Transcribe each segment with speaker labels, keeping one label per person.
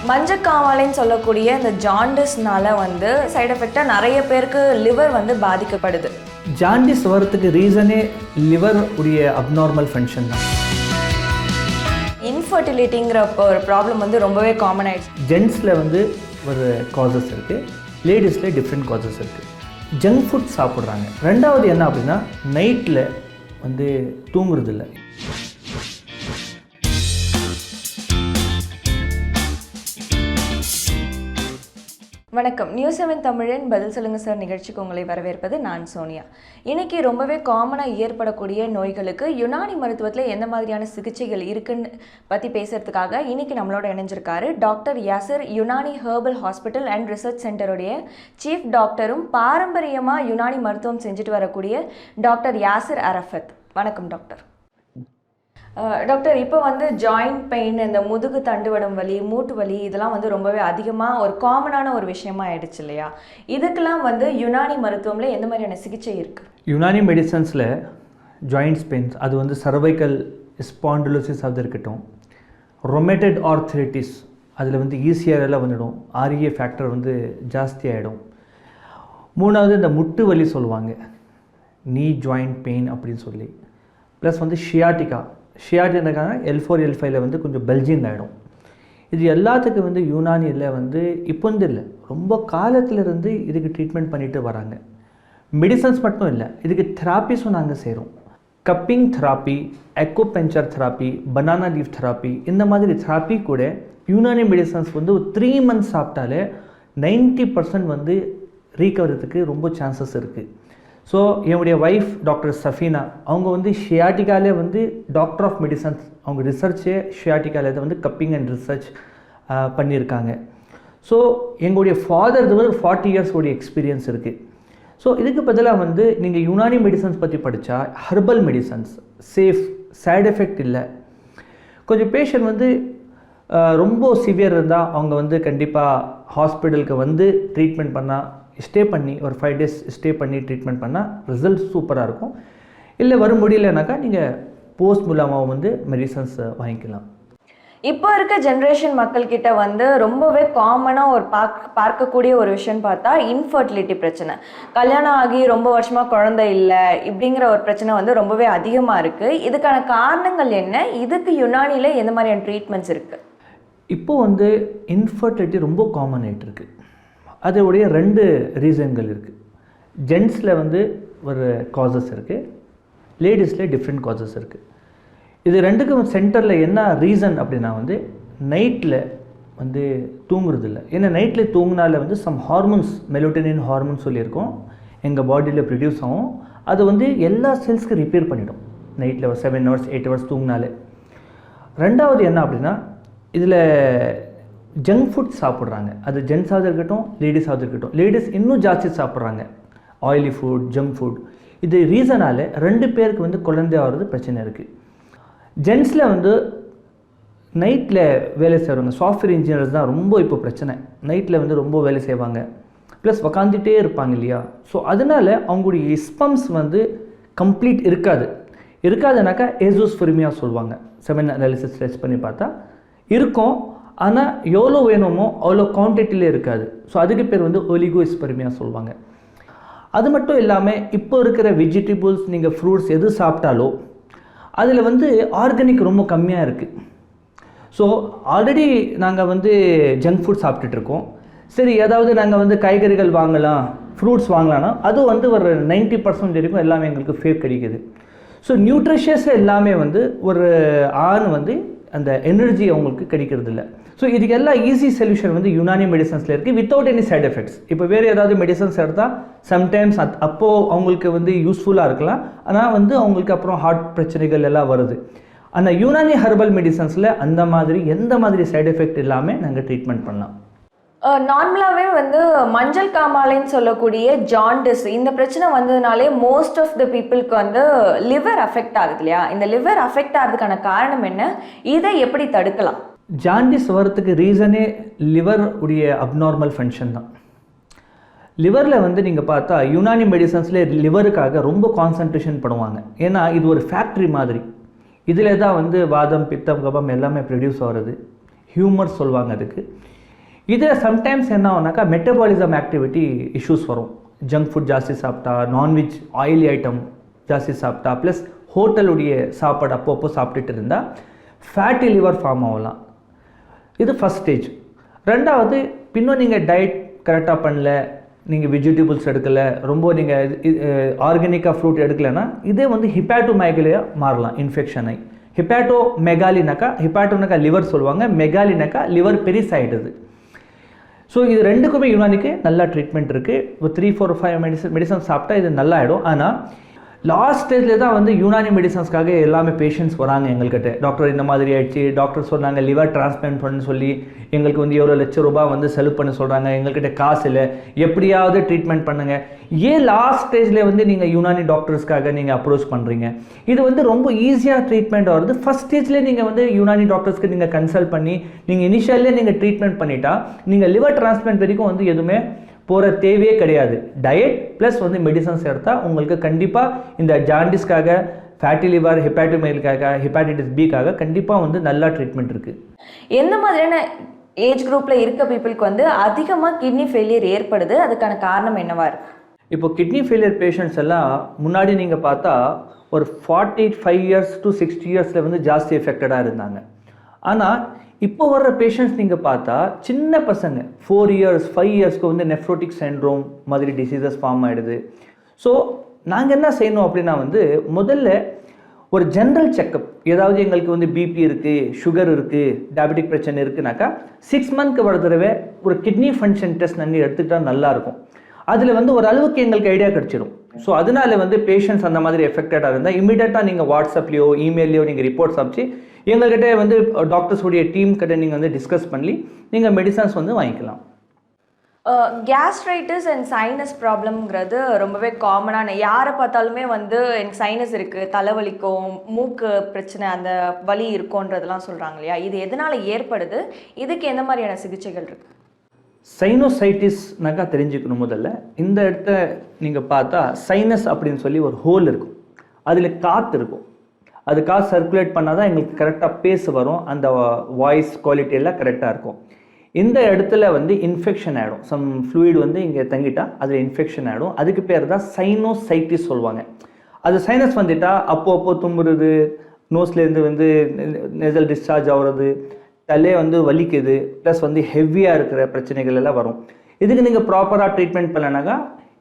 Speaker 1: மஞ்சக்காமாலைன்னு சொல்லக்கூடிய இந்த ஜாண்டிஸ்னால வந்து சைடு எஃபெக்டாக நிறைய பேருக்கு லிவர் வந்து பாதிக்கப்படுது.
Speaker 2: ஜாண்டிஸ் வரத்துக்கு ரீசனே லிவர் உடைய அப்நார்மல் ஃபங்க்ஷன் தான்.
Speaker 1: இன்ஃபர்டிலிட்டிங்கிற ஒரு ப்ராப்ளம் வந்து ரொம்பவே காமன் ஆயிடுச்சு.
Speaker 2: ஜென்ஸில் வந்து ஒரு காசஸ் இருக்குது, லேடிஸில் டிஃப்ரெண்ட் காசஸ் இருக்குது. ஜங்க் ஃபுட் சாப்பிட்றாங்க. ரெண்டாவது என்ன அப்படின்னா நைட்டில் வந்து தூங்குறதில்ல.
Speaker 1: வணக்கம். நியூஸ்7 தமிழின் பதில் சொல்லுங்கள் சார் நிகழ்ச்சிக்கு உங்களை வரவேற்பது நான் சோனியா. இன்றைக்கி ரொம்பவே காமனாக ஏற்படக்கூடிய நோய்களுக்கு யுனானி மருத்துவத்தில் எந்த மாதிரியான சிகிச்சைகள் இருக்குன்னு பற்றி பேசுகிறதுக்காக இன்றைக்கி நம்மளோட இணைஞ்சிருக்காரு doctor Yasir. Unani herbal hospital and research சென்டருடைய சீஃப் டாக்டரும் பாரம்பரியமாக யுனானி மருத்துவம் செஞ்சுட்டு வரக்கூடிய டாக்டர் யாசிர் அரஃபத். வணக்கம் டாக்டர். டாக்டர், இப்போ வந்து ஜாயிண்ட் பெயின், இந்த முதுகு தண்டுவடம் வலி, மூட்டு வலி இதெல்லாம் வந்து ரொம்பவே அதிகமாக ஒரு காமனான ஒரு விஷயமா ஆயிடுச்சு இல்லையா? இதுக்கெல்லாம் வந்து யுனானி மருத்துவமில் எந்த மாதிரியான சிகிச்சை இருக்குது?
Speaker 2: யுனானி மெடிசன்ஸில் ஜாயிண்ட்ஸ் பெயின்ஸ், அது வந்து சர்வைக்கல் ஸ்பாண்டிலோசிஸ் அது இருக்கட்டும், ரொமேட்டட் ஆர்த்ரைட்டிஸ் அதில் வந்து ஈஸியாக வந்துடும், ஆர்ஏ ஃபேக்டர் வந்து ஜாஸ்தி ஆகிடும். மூணாவது இந்த முட்டு வலி சொல்லுவாங்க, நீ ஜாயிண்ட் பெயின் அப்படின்னு சொல்லி. ப்ளஸ் வந்து ஷியாட்டிக்கான L4 L5 வந்து கொஞ்சம் பெல்ஜிங் ஆகிடும். இது எல்லாத்துக்கும் வந்து யுனானியில் வந்து இப்போ வந்து இல்லை, ரொம்ப காலத்திலேருந்து இதுக்கு ட்ரீட்மெண்ட் பண்ணிட்டு வராங்க. மெடிசன்ஸ் மட்டும் இல்லை, இதுக்கு தெராப்பிஸும் நாங்கள் செய்கிறோம். Cupping therapy, acupuncture therapy, banana leaf therapy, இந்த மாதிரி தெராப்பி கூட யுனானி மெடிசன்ஸ் வந்து ஒரு 3 months சாப்பிட்டாலே 90% வந்து ரீகவரத்துக்கு ரொம்ப சான்சஸ் இருக்குது. ஸோ என்னுடைய ஒய்ஃப் டாக்டர் சஃபீனா, அவங்க வந்து ஷியாட்டிக்காலே வந்து டாக்டர் ஆஃப் மெடிசன்ஸ், அவங்க ரிசர்ச்சே ஷியாட்டிக்காலே வந்து கப்பிங் அண்ட் ரிசர்ச் பண்ணியிருக்காங்க. ஸோ எங்களுடைய ஃபாதர் வந்து 40 years உடைய எக்ஸ்பீரியன்ஸ் இருக்குது. ஸோ இதுக்கு பதிலாக வந்து நீங்கள் யுனானி மெடிசன்ஸ் பற்றி படித்தா herbal medicines safe, side effect இல்லை. கொஞ்சம் பேஷண்ட் வந்து ரொம்ப சிவியர் இருந்தால் அவங்க வந்து கண்டிப்பாக ஹாஸ்பிட்டலுக்கு வந்து ட்ரீட்மெண்ட் பண்ணால் ஸ்டே பண்ணி ஒரு 5 days ஸ்டே பண்ணி ட்ரீட்மெண்ட் பண்ணால் ரிசல்ட் சூப்பராக இருக்கும். இல்லை வர முடியலனாக்கா நீங்கள் போஸ்ட் மூலமாக வந்து மெடிசன்ஸ் வாங்கிக்கலாம்.
Speaker 1: இப்போ இருக்க ஜென்ரேஷன் மக்கள்கிட்ட வந்து ரொம்பவே காமனாக ஒரு பார்க்கக்கூடிய ஒரு விஷயம் பார்த்தா இன்ஃபர்டிலிட்டி பிரச்சனை. கல்யாணம் ஆகி ரொம்ப வருஷமாக குழந்தை இல்லை இப்படிங்கிற ஒரு பிரச்சனை வந்து ரொம்பவே அதிகமாக இருக்குது. இதுக்கான காரணங்கள் என்ன? இதுக்கு யுனானியில் எந்த மாதிரியான ட்ரீட்மெண்ட்ஸ் இருக்குது?
Speaker 2: இப்போது வந்து இன்ஃபர்டிலிட்டி ரொம்ப காமன் ஆகிட்டு இருக்குது. அதோடைய 2 ரீசன்கள் இருக்குது. ஜென்ஸில் வந்து ஒரு காசஸ் இருக்குது, லேடிஸில் டிஃப்ரெண்ட் காசஸ் இருக்குது. இது ரெண்டுக்கும் சென்டரில் என்ன ரீசன் அப்படின்னா வந்து நைட்டில் வந்து தூங்குறதில்ல. ஏன்னா நைட்டில் தூங்கினால வந்து சம் ஹார்மோன்ஸ், மெலோட்டோனின் ஹார்மோன்ஸ் சொல்லியிருக்கோம், எங்கள் பாடியில் ப்ரொடியூஸ் ஆகும். அது வந்து எல்லா செல்ஸ்க்கு ரிப்பேர் பண்ணிடும் நைட்டில் ஒரு 7 hours 8 hours தூங்கினாலே. ரெண்டாவது என்ன அப்படின்னா இதில் ஜங்க் ஃபுட் சாப்பிட்றாங்க. அது ஜென்ஸாவது இருக்கட்டும், லேடிஸாவது இருக்கட்டும். லேடிஸ் இன்னும் ஜாஸ்தி சாப்பிட்றாங்க ஆயிலி ஃபுட், ஜங்க் ஃபுட். இது ரீசனால் 2 பேருக்கு வந்து குழந்தையாகிறது பிரச்சனை இருக்குது. ஜென்ஸில் வந்து நைட்டில் வேலை செய்கிறவங்க, சாஃப்ட்வேர் இன்ஜினியர்ஸ் தான் ரொம்ப இப்போ பிரச்சனை. நைட்டில் வந்து ரொம்ப வேலை செய்வாங்க, ப்ளஸ் உக்காந்துட்டே இருப்பாங்க இல்லையா? ஸோ அதனால் அவங்களுடைய ஸ்பம்ஸ் வந்து கம்ப்ளீட் இருக்காதுனாக்கா ஏசோஸ்பெர்மியா சொல்லுவாங்க. 7 அனாலிசிஸ் டெஸ்ட் பண்ணி பார்த்தா இருக்கும், ஆனால் எவ்வளோ வேணுமோ அவ்வளோ குவான்டிட்டியில் இருக்காது. ஸோ அதுக்கு பேர் வந்து ஒலிகோஸ்பெர்மியா சொல்லுவாங்க. அது மட்டும் இல்லாமல் இப்போ இருக்கிற வெஜிடபிள்ஸ், நீங்கள் ஃப்ரூட்ஸ் எது சாப்பிட்டாலோ அதில் வந்து ஆர்கானிக் ரொம்ப கம்மியாக இருக்குது. ஸோ ஆல்ரெடி நாங்கள் வந்து ஜங்க் ஃபுட் சாப்பிட்டுட்ருக்கோம். சரி, ஏதாவது நாங்கள் வந்து காய்கறிகள் வாங்கலாம், ஃப்ரூட்ஸ் வாங்கலாம்னா அது வந்து ஒரு 90% வரைக்கும் எல்லாமே எங்களுக்கு ஃபேக் கிடைக்குது. ஸோ நியூட்ரிஷியஸ் எல்லாமே வந்து ஒரு ஆண் வந்து அந்த எனர்ஜி அவங்களுக்கு கிடைக்கிறது இல்லை. ஸோ இதுக்கு எல்லாம் ஈஸி சொல்யூஷன் வந்து யுனானி மெடிசன்ஸில் இருக்குது, வித்தவுட் எனி சைட் எஃபெக்ட்ஸ். இப்போ வேறு ஏதாவது மெடிசன்ஸ் எடுத்தால் சம்டைம்ஸ் அப்போது அவங்களுக்கு வந்து யூஸ்ஃபுல்லாக இருக்கலாம், ஆனால் வந்து அவங்களுக்கு அப்புறம் ஹார்ட் பிரச்சனைகள் எல்லாம் வருது. ஆனால் யுனானி ஹெர்பல் மெடிசன்ஸில் அந்த மாதிரி எந்த மாதிரி சைட் எஃபெக்ட் இல்லாமல் நாங்கள் ட்ரீட்மெண்ட் பண்ணலாம்.
Speaker 1: நார்மலாகவே வந்து மஞ்சள் காமாலைன்னு சொல்லக்கூடிய ஜாண்டிஸ் இந்த பிரச்சனை வந்ததுனாலே மோஸ்ட் ஆஃப் த பீப்புளுக்கு வந்து லிவர் அஃபெக்ட் ஆகுது இல்லையா? இந்த லிவர் அஃபெக்ட் ஆகிறதுக்கான காரணம் என்ன? இதை எப்படி தடுக்கலாம்?
Speaker 2: ஜாண்டிஸ் வரத்துக்கு ரீசனே லிவர் உடைய அப்நார்மல் ஃபங்க்ஷன் தான். லிவரில் வந்து நீங்கள் பார்த்தா யுனானி மெடிசன்ஸில் லிவருக்காக ரொம்ப கான்சன்ட்ரேஷன் பண்ணுவாங்க. ஏன்னா இது ஒரு ஃபேக்ட்ரி மாதிரி. இதில் தான் வந்து வாதம், பித்தம், கபம் எல்லாமே ப்ரொடியூஸ் ஆகிறது. ஹியூமர் சொல்லுவாங்க அதுக்கு. இதில் சம்டைம்ஸ் என்ன ஆகுனாக்கா மெட்டபாலிசம் ஆக்டிவிட்டி இஷ்யூஸ் வரும். ஜங்க் ஃபுட் ஜாஸ்தி சாப்பிட்டா, நான்வெஜ் ஆயிலி ஐட்டம் ஜாஸ்தி சாப்பிட்டா, ப்ளஸ் ஹோட்டலுடைய சாப்பாடு அப்பப்போ சாப்பிட்டுட்டு இருந்தால் ஃபேட்டி லிவர் ஃபார்ம் ஆகலாம். இது ஃபஸ்ட் ஸ்டேஜ். ரெண்டாவது, பின்னும் நீங்கள் டயட் கரெக்டாக பண்ணல, நீங்கள் வெஜிடபிள்ஸ் எடுக்கலை, ரொம்ப நீங்கள் ஆர்கானிக்காக ஃப்ரூட் எடுக்கலைன்னா இதே வந்து ஹிப்பாட்டோமெகாலியா மாறலாம், இன்ஃபெக்ஷன் ஆகி. ஹிப்பாட்டோனாக்கா லிவர் சொல்லுவாங்க, மெகாலினாக்கா லிவர் பெரிஸ் ஆகிடுது. ஸோ இது ரெண்டுக்குமே யுனானிக்கு நல்லா ட்ரீட்மெண்ட் இருக்குது. ஒரு 3-4-5 மெடிசன் சாப்பிட்டா இது நல்லா ஆகிடும். ஆனால் லாஸ்ட் ஸ்டேஜில் தான் வந்து யுனானி மெடிசன்ஸ்க்காக எல்லாமே பேஷண்ட்ஸ் வராங்க எங்கள்கிட்ட. டாக்டர் இந்த மாதிரி ஆயிடுச்சு, டாக்டர் சொன்னாங்க லிவர் டிரான்ஸ்பிளான்ட் பண்ணு சொல்லி எங்களுக்கு வந்து எவ்வளோ லட்சம் ரூபாய் வந்து செலவு பண்ண சொல்கிறாங்க, எங்கள்கிட்ட காசு இல்லை, எப்படியாவது ட்ரீட்மெண்ட் பண்ணுங்கள். ஏன் லாஸ்ட் ஸ்டேஜில் வந்து நீங்கள் யுனானி டாக்டர்ஸ்க்காக நீங்கள் அப்ரோச் பண்ணுறீங்க? இது வந்து ரொம்ப ஈஸியாக ட்ரீட்மெண்ட் வருது. ஃபஸ்ட் ஸ்டேஜ்லேயே நீங்கள் வந்து யுனானி டாக்டர்ஸ்க்கு நீங்கள் கன்சல்ட் பண்ணி நீங்கள் இனிஷியல்லே நீங்கள் ட்ரீட்மெண்ட் பண்ணிட்டா நீங்கள் லிவர் டிரான்ஸ்பிளான்ட் வரைக்கும் வந்து எதுவுமே போகிற தேவையே கிடையாது. டயட் ப்ளஸ் வந்து மெடிசன்ஸ் எடுத்தால் உங்களுக்கு கண்டிப்பாக இந்த ஜாண்டிஸ்க்காக, ஃபேட்டி லிவர், ஹெப்பாட்டோமெகாலிக்காக, ஹெப்பாட்டிட்டிஸ் பிக்காக கண்டிப்பாக வந்து நல்லா ட்ரீட்மெண்ட் இருக்குது.
Speaker 1: எந்த மாதிரியான ஏஜ் குரூப்பில் இருக்க பீப்புளுக்கு வந்து அதிகமாக கிட்னி ஃபெயிலியர் ஏற்படுது? அதுக்கான காரணம் என்னவா இருக்கு?
Speaker 2: இப்போ கிட்னி ஃபெயிலியர் பேஷண்ட்ஸ் எல்லாம் முன்னாடி நீங்கள் பார்த்தா ஒரு 45 இயர்ஸ் to 60 இயர்ஸில் வந்து ஜாஸ்தி எஃபெக்டடாக இருந்தாங்க. ஆனால் இப்போ வர்ற பேஷண்ட்ஸ் நீங்கள் பார்த்தா சின்ன பசங்க 4 இயர்ஸ் 5 இயர்ஸ்க்கு வந்து நெஃப்ரோட்டிக் சிண்ட்ரோம் மாதிரி டிசீசஸ் ஃபார்ம் ஆகிடுது. ஸோ நாங்கள் என்ன செய்யணும் அப்படின்னா வந்து முதல்ல ஒரு ஜென்ரல் செக்கப், ஏதாவது எங்களுக்கு வந்து பிபி இருக்குது, சுகர் இருக்குது, டயபெட்டிக் பிரச்சனை இருக்குனாக்கா 6 மந்த்க்கு ஒரு தடவை ஒரு கிட்னி ஃபங்க்ஷன் டெஸ்ட் நாங்கள் எடுத்துக்கிட்டால் நல்லாயிருக்கும். அதில் வந்து ஒரு அளவுக்கு எங்களுக்கு ஐடியா கிடச்சிடும். ஸோ அதனால வந்து பேஷண்ட்ஸ் அந்த மாதிரி எஃபெக்டடாக இருந்தால் இமீடியட்டாக நீங்கள் வாட்ஸ்அப்லேயோ இமெயிலையோ நீங்கள் ரிப்போர்ட்ஸ் அனுப்பிச்சு எங்கள்கிட்ட வந்து டாக்டர்ஸுடைய டீம் கிட்ட நீங்கள் வந்து டிஸ்கஸ் பண்ணி நீங்கள் மெடிசன்ஸ் வந்து வாங்கிக்கலாம்.
Speaker 1: கேஸ்ட்ரைட்டிஸ் அண்ட் சைனஸ் ப்ராப்ளம்ங்கிறது ரொம்பவே காமனான, யாரை பார்த்தாலுமே வந்து எனக்கு சைனஸ் இருக்குது, தலைவலிக்கும், மூக்கு பிரச்சனை, அந்த வலி இருக்கும்ன்றதெல்லாம் சொல்கிறாங்க இல்லையா? இது எதனால் ஏற்படுது? இதுக்கு எந்த மாதிரியான சிகிச்சைகள் இருக்குது?
Speaker 2: சைனோசைட்டிஸ்னாக்கா தெரிஞ்சுக்கணும். முதல்ல இந்த இடத்த நீங்கள் பார்த்தா சைனஸ் அப்படின்னு சொல்லி ஒரு ஹோல் இருக்கும், அதில் காற்று இருக்கும். அது காற்று சர்க்குலேட் பண்ணால் தான் எங்களுக்கு கரெக்டாக பேச வரும், அந்த வாய்ஸ் குவாலிட்டி எல்லாம் கரெக்டாக இருக்கும். இந்த இடத்துல வந்து இன்ஃபெக்ஷன் ஆகிடும், சம் ஃப்ளூயிட் வந்து இங்கே தங்கிட்டா அதில் இன்ஃபெக்ஷன் ஆகிடும். அதுக்கு பேர் தான் சைனோசைட்டிஸ் சொல்லுவாங்க. அது சைனஸ் வந்துட்டால் அப்போ தும்புறது, நோஸ்லேருந்து வந்து நெசல் டிஸ்சார்ஜ் ஆகுறது, தலை வந்து வலிக்குது, ப்ளஸ் வந்து ஹெவியாக இருக்கிற பிரச்சனைகள் எல்லாம் வரும். இதுக்கு நீங்கள் ப்ராப்பராக ட்ரீட்மெண்ட் பண்ணனாக்கா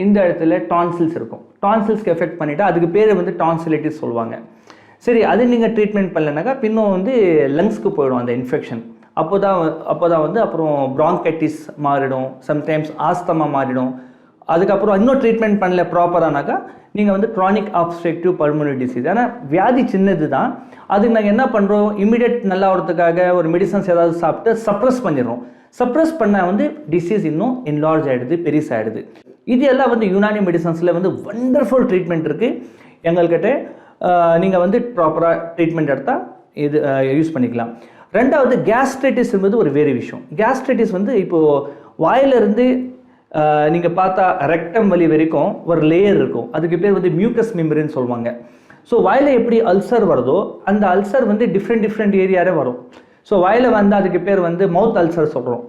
Speaker 2: இந்த இடத்துல டான்சில்ஸ் இருக்கும், டான்சில்ஸ்க்கு எஃபெக்ட் பண்ணிவிட்டு அதுக்கு பேர் வந்து டான்சிலைட்டிஸ் சொல்லுவாங்க. சரி, அது நீங்கள் ட்ரீட்மெண்ட் பண்ணலனாக்கா பின்னும் வந்து லங்ஸ்க்கு போயிடும் அந்த இன்ஃபெக்ஷன். அப்போ தான் வந்து அப்புறம் ப்ராங்கைட்டிஸ் மாறிடும், சம்டைம்ஸ் ஆஸ்தமா மாறிடும். அதுக்கப்புறம் இன்னும் ட்ரீட்மெண்ட் பண்ணல ப்ராப்பரானாக்கா நீங்கள் வந்து க்ரானிக் ஆப்ஸ்ட்ரக்டிவ் பல்மனரி டிசீஸ். ஆனால் வியாதி சின்னது தான், அதுக்கு நாங்கள் என்ன பண்ணுறோம், இமீடியட் நல்லா ஆகிறதுக்காக ஒரு மெடிசன்ஸ் ஏதாவது சாப்பிட்டு சப்ரஸ் பண்ணிடுறோம். சப்ரஸ் பண்ணால் வந்து டிசீஸ் இன்னும் என்லார்ஜ் ஆகிடுது, பெருசாகிடுது. இது எல்லாம் வந்து யுனானி மெடிசன்ஸில் வந்து வண்டர்ஃபுல் ட்ரீட்மெண்ட் இருக்குது எங்கள்கிட்ட. நீங்கள் வந்து ப்ராப்பராக ட்ரீட்மெண்ட் எடுத்தால் இது யூஸ் பண்ணிக்கலாம். ரெண்டாவது, கேஸ்ட்ரைட்டிஸ் என்பது ஒரு வேறு விஷயம். கேஸ்ட்ரைட்டிஸ் வந்து இப்போது வாயிலிருந்து நீங்கள் பார்த்தா ரெக்டம் வலி வரைக்கும் ஒரு லேயர் இருக்கும், அதுக்கு பேர் வந்து மியூக்கஸ் மெம்பரேன்னு சொல்லுவாங்க. ஸோ வாயில் எப்படி அல்சர் வருதோ அந்த அல்சர் வந்து டிஃப்ரெண்ட் ஏரியாவே வரும். ஸோ வாயில் வந்து அதுக்கு பேர் வந்து மவுத் அல்சர் சொல்கிறோம்.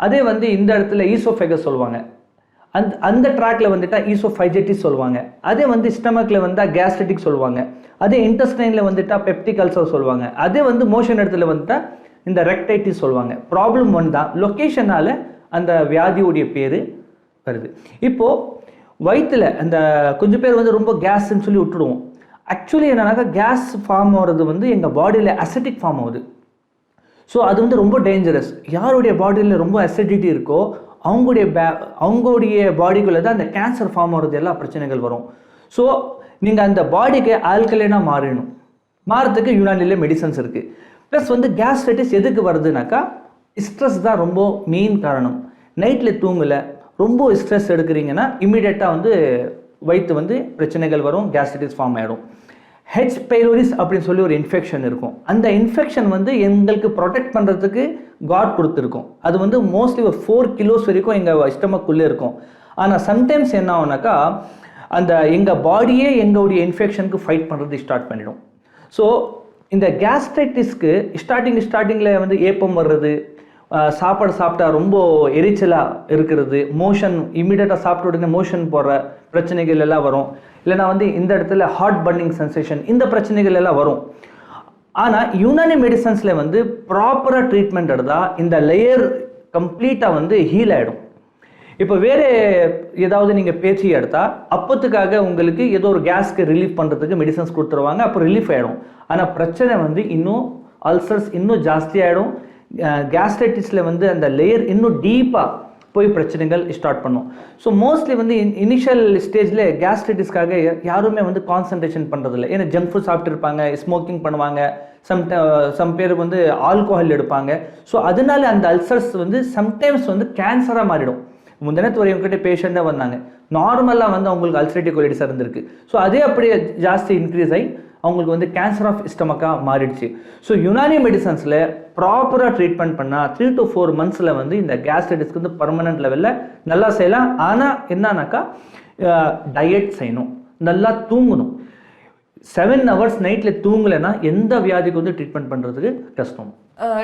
Speaker 2: அதே வந்து இந்த இடத்துல ஈசோஃபேகஸ் சொல்லுவாங்க, அந்த ட்ராக்ல வந்துட்டா ஈசோஃபைஜைட்டிஸ் சொல்லுவாங்க. அதே வந்து ஸ்டமக்கில் வந்தால் கேஸ்ட்ரைட்டிக் சொல்லுவாங்க. அதே இன்டெஸ்டைனில் வந்துட்டா பெப்டிக் அல்சர் சொல்லுவாங்க. அதே வந்து மோஷன் இடத்துல வந்துட்டால் இந்த ரெக்டைட்டிஸ் சொல்லுவாங்க. ப்ராப்ளம் ஒன் தான், லொக்கேஷனால் அந்த வியாதியுடைய பேர் வருது. இப்போது வயிற்றில் அந்த கொஞ்சம் பேர் வந்து ரொம்ப கேஸ்ன்னு சொல்லி விட்டுடுவோம். ஆக்சுவலி என்னன்னாக்கா கேஸ் ஃபார்ம் ஆகிறது வந்து எங்கள் பாடியில் அசிட்டிக் ஃபார்ம் ஆகுது. ஸோ அது வந்து ரொம்ப டேஞ்சரஸ். யாருடைய பாடியில் ரொம்ப அசிடிட்டி இருக்கோ அவங்களுடைய பாடிக்குள்ளே தான் அந்த கேன்சர் ஃபார்ம் ஆகிறது எல்லா பிரச்சனைகள் வரும். ஸோ நீங்கள் அந்த பாடிக்கு ஆல்கலைனாக மாறதுக்கு யுனானிலே மெடிசன்ஸ் இருக்குது. ப்ளஸ் வந்து கேஸ்ட்ரைட்டிஸ் எதுக்கு வருதுனாக்கா ஸ்ட்ரெஸ் தான் ரொம்ப மெயின் காரணம். நைட்டில் தூங்கலை, ரொம்ப ஸ்ட்ரெஸ் எடுக்கிறீங்கன்னா இமீடியட்டாக வந்து வயிற்று வந்து பிரச்சனைகள் வரும், கேஸ்ட்ரைட்டிஸ் ஃபார்ம் ஆகிடும். ஹெச் பைலோரிஸ் அப்படின்னு சொல்லி ஒரு இன்ஃபெக்ஷன் இருக்கும். அந்த இன்ஃபெக்ஷன் வந்து எங்களுக்கு ப்ரொடெக்ட் பண்ணுறதுக்கு காட் கொடுத்துருக்கோம். அது வந்து மோஸ்ட்லி ஒரு 4 கிலோஸ் வரைக்கும் எங்கள் ஸ்டமக்குள்ளே இருக்கும். ஆனால் சம்டைம்ஸ் என்ன ஆகுனாக்கா அந்த எங்கள் பாடியே எங்களுடைய இன்ஃபெக்ஷனுக்கு ஃபைட் பண்ணுறது ஸ்டார்ட் பண்ணிடும். ஸோ இந்த கேஸ்ட்ரைட்டிஸ்க்கு ஸ்டார்டிங்கில் வந்து ஏப்பம் வர்றது, சாப்பாடு சாப்பிட்டா ரொம்ப எரிச்சலாக இருக்கிறது, மோஷன் இம்மிடியட்டாக சாப்பிட்ட உடனே மோஷன் போடுற பிரச்சனைகள் எல்லாம் வரும். இல்லைனா வந்து இந்த இடத்துல ஹார்ட் பர்னிங் சென்சேஷன், இந்த பிரச்சனைகள் எல்லாம் வரும். ஆனால் யுனானி மெடிசன்ஸில் வந்து ப்ராப்பராக ட்ரீட்மெண்ட் எடுத்தால் இந்த லேயர் கம்ப்ளீட்டாக வந்து ஹீல் ஆகிடும். இப்போ வேறு ஏதாவது நீங்கள் பேச்சு எடுத்தால் அப்போத்துக்காக உங்களுக்கு ஏதோ ஒரு கேஸ்க்கு ரிலீஃப் பண்ணுறதுக்கு மெடிசன்ஸ் கொடுத்துருவாங்க, அப்போ ரிலீஃப் ஆகிடும். ஆனால் பிரச்சனை வந்து இன்னும் அல்சர்ஸ் இன்னும் ஜாஸ்தி ஆகிடும். கேஸ்ட்ரைட்டிஸில் வந்து அந்த லேயர் இன்னும் டீப்பாக போய் பிரச்சனைகள் ஸ்டார்ட் பண்ணும். ஸோ மோஸ்ட்லி வந்து இனிஷியல் ஸ்டேஜில் கேஸ்ட்ரைட்டிஸ்க்காக யாருமே வந்து கான்சன்ட்ரேஷன் பண்ணுறதில்ல. ஏன்னா ஜங்க் ஃபுட் சாப்பிட்டுருப்பாங்க, ஸ்மோக்கிங் பண்ணுவாங்க, சம் பேர் வந்து ஆல்கோஹால் எடுப்பாங்க. ஸோ அதனால அந்த அல்சர்ஸ் வந்து சம்டைம்ஸ் வந்து கேன்சராக மாறிடும். முந்தினத்து வரையும் பேஷண்ட்டாக வந்தாங்க, நார்மலாக வந்து அவங்களுக்கு அல்சரேட்டிவ் கொலைட்டிஸ் இருந்திருக்கு. ஸோ அதே அப்படியே ஜாஸ்தி இன்க்ரீஸ் ஆகி அவங்களுக்கு வந்து கேன்சர் ஆஃப் ஸ்டமக்காக மாறிடுச்சு. ஸோ யுனானி மெடிசன்ஸில் ப்ராப்பராக ட்ரீட்மெண்ட் பண்ணால் 3 to 4 months வந்து இந்த கேஸ்ட்ரைட்டிஸ்க்கு வந்து பர்மனெண்ட் லெவலில் நல்லா செய்யலாம். ஆனால் என்னன்னாக்கா டயட் செய்யணும், நல்லா தூங்கணும். 7 hours நைட்டில் தூங்கலைன்னா எந்த வியாதிக்கு வந்து ட்ரீட்மெண்ட் பண்ணுறதுக்கு கஷ்டம்.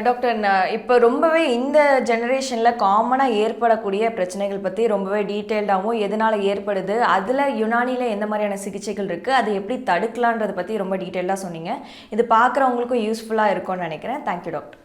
Speaker 1: டாக்டர், இப்போ ரொம்பவே இந்த ஜெனரேஷனில் காமனாக ஏற்படக்கூடிய பிரச்சனைகள் பற்றி ரொம்பவே டீட்டெயில்டாகவும் எதனால் ஏற்படுது, அதில் யுனானியில் எந்த மாதிரியான சிகிச்சைகள் இருக்குது, அதை எப்படி தடுக்கலான்றதை பற்றி ரொம்ப டீட்டெயிலாக சொன்னீங்க. இது பார்க்குறவங்களுக்கும் யூஸ்ஃபுல்லாக இருக்கும்னு நினைக்கிறேன். Thank you doctor.